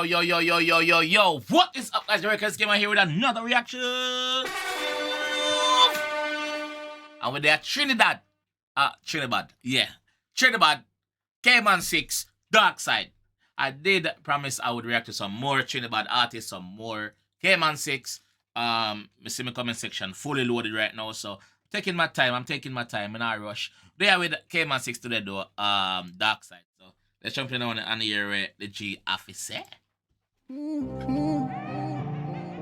Yo. What is up, guys? JAMAICA'S came out here with another reaction. And with that Trinidad. Yeah. Trinidad, Kman 6, Dark Side. I did promise I would react to some more Trinidad artists, some more Kman 6. You see my comment section fully loaded right now, so I'm taking my time in a rush. They are with Kman 6 today though, Dark Side. So let's jump in on here the 𝐑𝐄𝐂𝐓𝐈𝐎𝐍.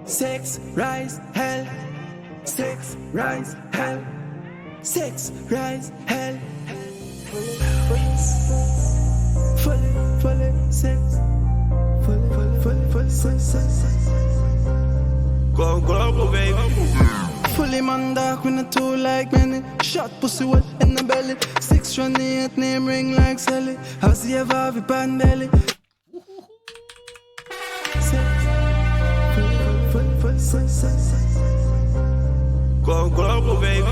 Sex, rise, hell. Sex, rise, hell. Sex, rise, hell. Fully, sex. Fully, sex. Go, baby. Fully man dark with a two like many. Shot pussy wet in the belly. 628 name ring like Sally. How's he ever have a pan belly? Go, baby.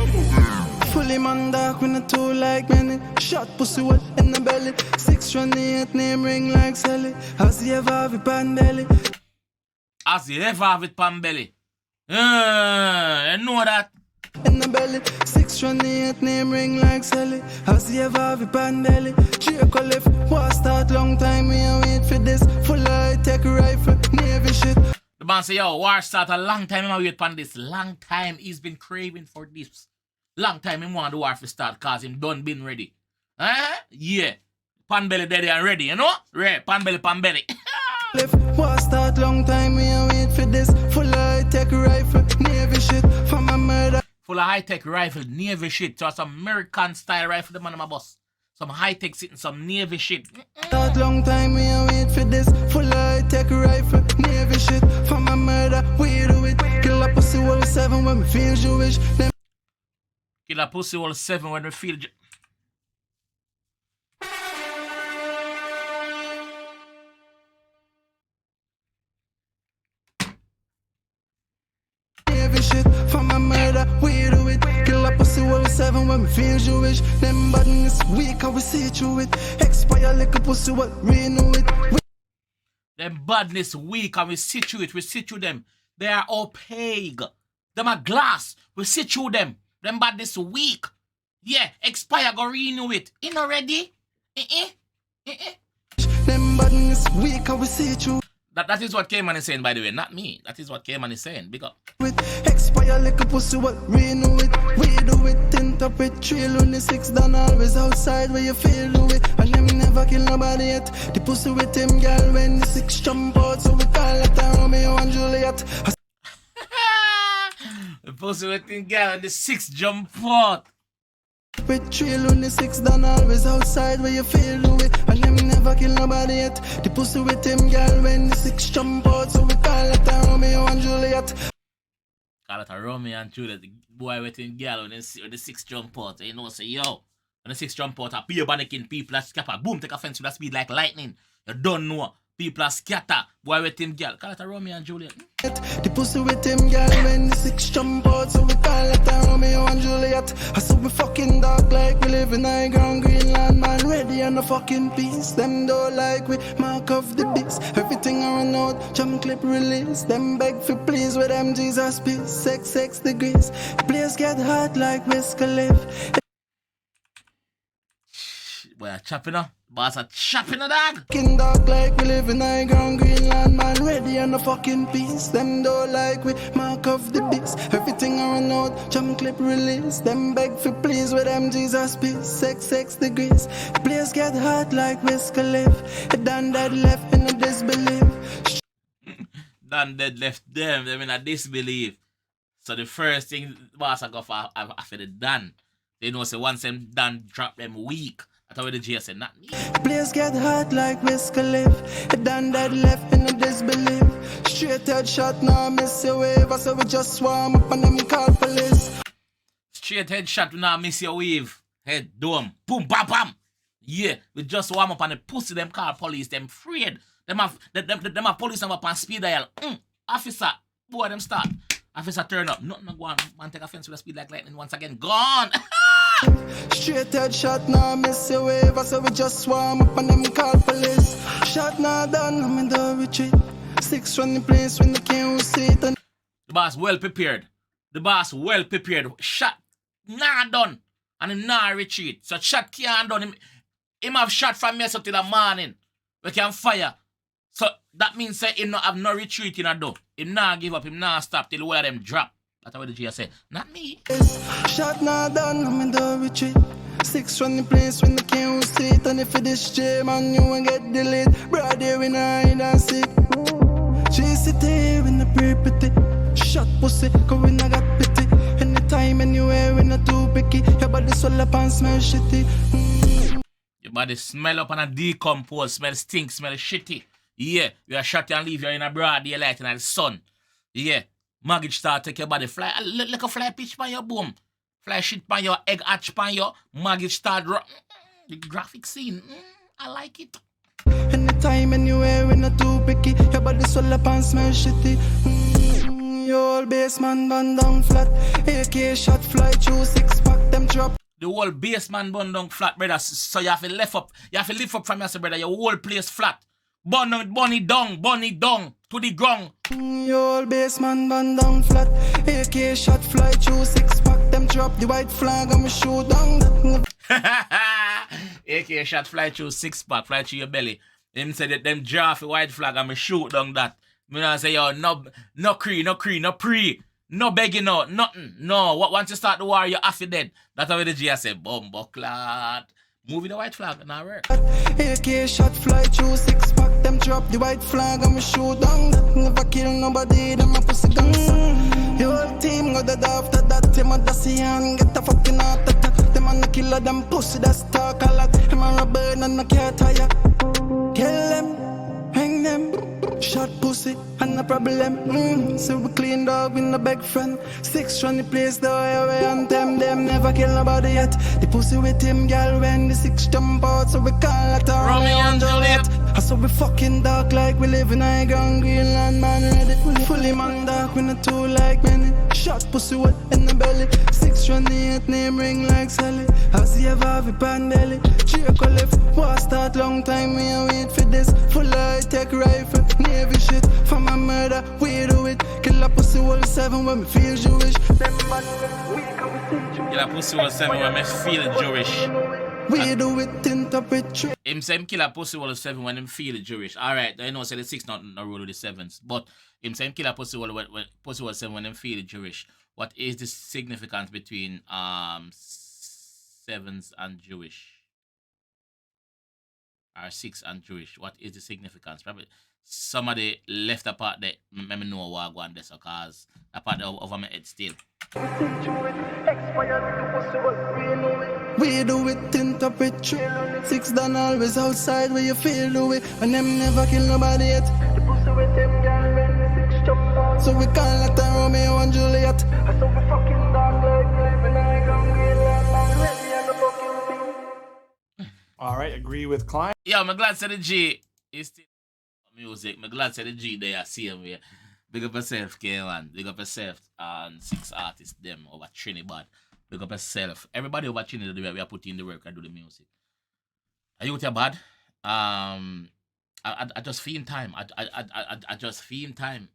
Fully man dark with a two like many. Shot pussy wet in the belly. 628 name ring like Sally. How's he ever have a pan belly? Has he ever have it pan belly? You know that. In the belly, 628 name ring like Sally. How's he ever have a pan belly? 𝐑𝐂𝐂𝐓𝐈𝐎𝐍 war start long time. We wait for this. Full high-tech rifle, Navy shit. The man say, yo, war start a long time. I wait for this. Long time he's been craving for this. Long time he want the war to start cause him done been ready. Yeah. Pan belly daddy and ready, you know? Right, pan belly. War start long time, we wait for this. Full high-tech rifle, Navy shit. From a murder. Full of high-tech rifle, Navy shit. So some American style rifle, the man of my boss. Some high-tech sitting, some Navy shit. Start long time, we wait for this. Full high-tech rifle, Navy shit. From a murder, we do it. Kill a pussy all 7 when we feel Jewish. Them Kill a pussy all 7 when we feel shit from a murder, we do it. Kill a pussy all 7 when we feel Jewish. Them badness weak, how we see through it. Expire like a pussy, what renew it. Them badness weak and we see through it, we see through them. They are opaque. Them are glass, we see through them. Them badness weak. Yeah, expire, go renew it. You know ready? Them badness weak, how we see through. That is what Kman is saying, by the way, not me. That is what Kman is saying. Big up. Expire like a pussy, what renew it. We do it, tint up with 3 done always outside where you feel do it. And them never kill nobody yet. The pussy with him, girl, when the 6 jump out. So we call it Romeo and Juliet. The pussy with him, girl, when the 6 jump out. With 3 done always outside where you feel do it. And them never kill nobody yet. The pussy with him, girl, when the 6 jump out. So we call it Romeo and Juliet. Call it a Romeo and Juliet, the boy with him, girl, when the 6 jump out. You know, say, yo, when the 6 jump out, a pure panicking, people are scatter. Boom, take offense with that speed like lightning. You don't know. People are scatter. Boy with him, girl. Call it a Romeo and Juliet. The pussy with him, girl, when the 6 jump out. So we call it a Romeo and Juliet. I saw we fucking dark like we live in high ground Greenland, man. Ready on the fucking peace. Them don't like we mark off the beats. Everything I run out, jump clip release. Them beg for please with them Jesus peace. 6 degrees. The place get hot like 𝐑𝐄𝐂𝐓𝐈𝐎𝐍. Boy, chopping up. Boss are chopping a dog. Fucking dark like we live in high ground Greenland, man. Ready on the fucking peace. Them don't like we mark off the beats. Everything I run out, jump clip release. Them beg for please with them Jesus peace. 6 degrees. The place get hot like 𝐑𝐄𝐂𝐓𝐿. Done dead left in a disbelief. Done dead left them in a disbelief. So the first thing boss I go for after the done. They know say once them done drop them weak. That's how the G said, not me. The place get hot like 𝐑𝐄𝐂𝐓𝐿. Done dead left in a disbelief. Straight head shot, now miss your wave. So we just swarm up and them call police. Straight head shot, now miss your wave. Head dome. Boom, bam, bam. Yeah, we just warm up and the pussy them call police. Them afraid. Them have police them up on speed dial. Officer, boy them start. Officer turn up. Nothing go on. Man take offense with the speed like lightning once again. Gone. Straight head shot, now miss your wave. I say we just swarm up and them call police. Shot now done, I'm in the retreat. 6 run the place when the king see it. And the boss well prepared. The boss well prepared. Shot nah done. And him nah retreat. So shot can't done. Him have shot from mess up till the morning. We can fire. So that means say him not have no retreat in a door. Him nah give up, him nah stop till one of them drop. That's what the G say. Not me. shot now done, I'm in the retreat. 6 run the place when the king see it. And if it is J man, you won't get delayed. Brother, we nah hide and seek. Chase it here in the pretty. Shot pussy, cause we not got pity. Anytime, anywhere, we not too picky. Your body swell up and smell shitty. Your body smell up and a decompose, smell stink, smell shitty. Yeah, you are shot and leave you in a broad daylight in the sun. Yeah, mortgage start take your body fly. Like a fly pitch by your boom. Fly shit by your egg hatch by your mortgage start. The graphic scene, I like it. Anytime, anywhere, we not too picky. Your body swell up and smell shitty. Your old baseman bun down flat. AK shot fly through 6 pack, them drop. The whole baseman bun down flat, brother. So you have to lift up. You have to lift up from yourself, brother. Your whole place flat. Bun it down to the ground. Your old baseman bun down flat. AK shot fly through 6 pack, them drop the white flag and me shoot down that. AK shot fly through 6 pack, fly through your belly. Him said that them draw the white flag and me shoot down that. Me not say yo no pre, no begging no, nothing. No, once you start the war, you have to dead. That's how the G say, bumbo clot. Moving the white flag, not work. AK shot fly through 6 pack, them drop the white flag and me shoot down that. Never kill nobody, them a pussy guns. Your whole team got dead after that. Them a dassy and get a fucking heart attack. Them a killer, them pussy that's talk a lot. Them a burn and a care tire. Kill them, hang them. Shot pussy and no problem. So we clean dog with no big friend. 6 run the place the way and them never kill nobody yet. The pussy with him, girl, when the 6 jump out, so we call it a Romeo and Juliet. I saw we fucking dark like we live in high ground, Greenland, man ready. Fully man dark, we not too like many. Shot pussy wet in the belly. 6 run the 8 name ring like Sally. I see a Harvey Pandeli. Draco left, war start long time, we wait for this. Full high tech rifle. Navy shit, for my murder, we do it. Kill a pussy all 7 when me feel Jewish. Kill a pussy all 7 when me feel Jewish. We do it in top it true. Him say him kill a pussy all 7 when him feel Jewish. Alright, I know say the 6 not rule with the 7s. But him say him kill a pussy all 7 when him feel Jewish. What is the significance between 7s and Jewish? Or 6 and Jewish? What is the significance? Probably somebody left a part that let me know what I go on this, cause a part over my head still. We do it in top it true. 6 done always outside where you feel the way. And them never kill nobody yet. The pussy with them girl when the 6 jump out. So we call it a Romeo and Juliet. I saw we fucking dog like we live in high ground, Greenland, man ready and the fucking thing. Alright, agree with Klein. Yeah, I'm glad to the G is still music. I'm glad to the G they are seeing me. Big up yourself, Kman. Big up yourself and 6 artists them over Trinidad. Big up yourself. Everybody over Trinidad we are putting in the work and do the music. Are you bad? I just feel time. I just feel time.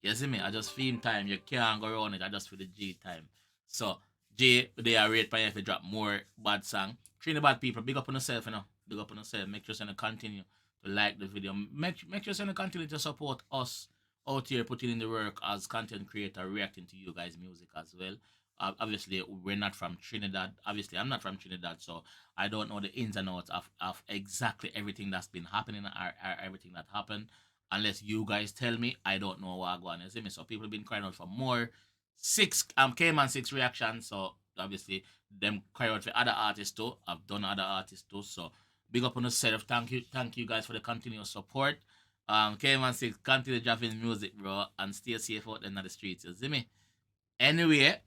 You see me? I just feel time. You can't go around it. I just feel the G time. So G, they are rate if you drop more bad song. Trinidad people, big up on yourself, you know. Big up on yourself. Make sure you continue to like the video. Make sure you continue to support us out here putting in the work as content creator, reacting to you guys' music as well. Obviously, we're not from Trinidad. Obviously, I'm not from Trinidad, so I don't know the ins and outs of exactly everything that's been happening or everything that happened. Unless you guys tell me, I don't know what going on. You see me? So people have been crying out for more 6 Kman 6 reactions. So obviously, them cry out for other artists too. I've done other artists too. So big up on yourself. Thank you guys for the continuous support. Kman 6, continue dropping music, bro, and stay safe out in the streets. You see me? Anyway,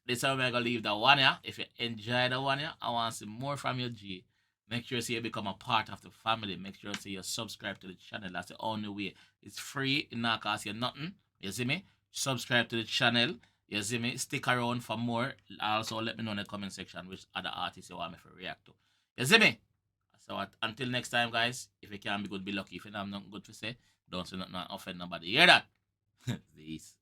this is how we're gonna leave the one here. If you enjoy the one here, I want to see more from your G. Make sure you become a part of the family. Make sure you subscribe to the channel. That's the only way. It's free. It not cost you nothing. You see me? Subscribe to the channel. You see me? Stick around for more. Also, let me know in the comment section which other artists you want me to react to. You see me? So until next time, guys, if you can be good, be lucky. If you have nothing good to say, don't say nothing to offend nobody. Hear that? Peace.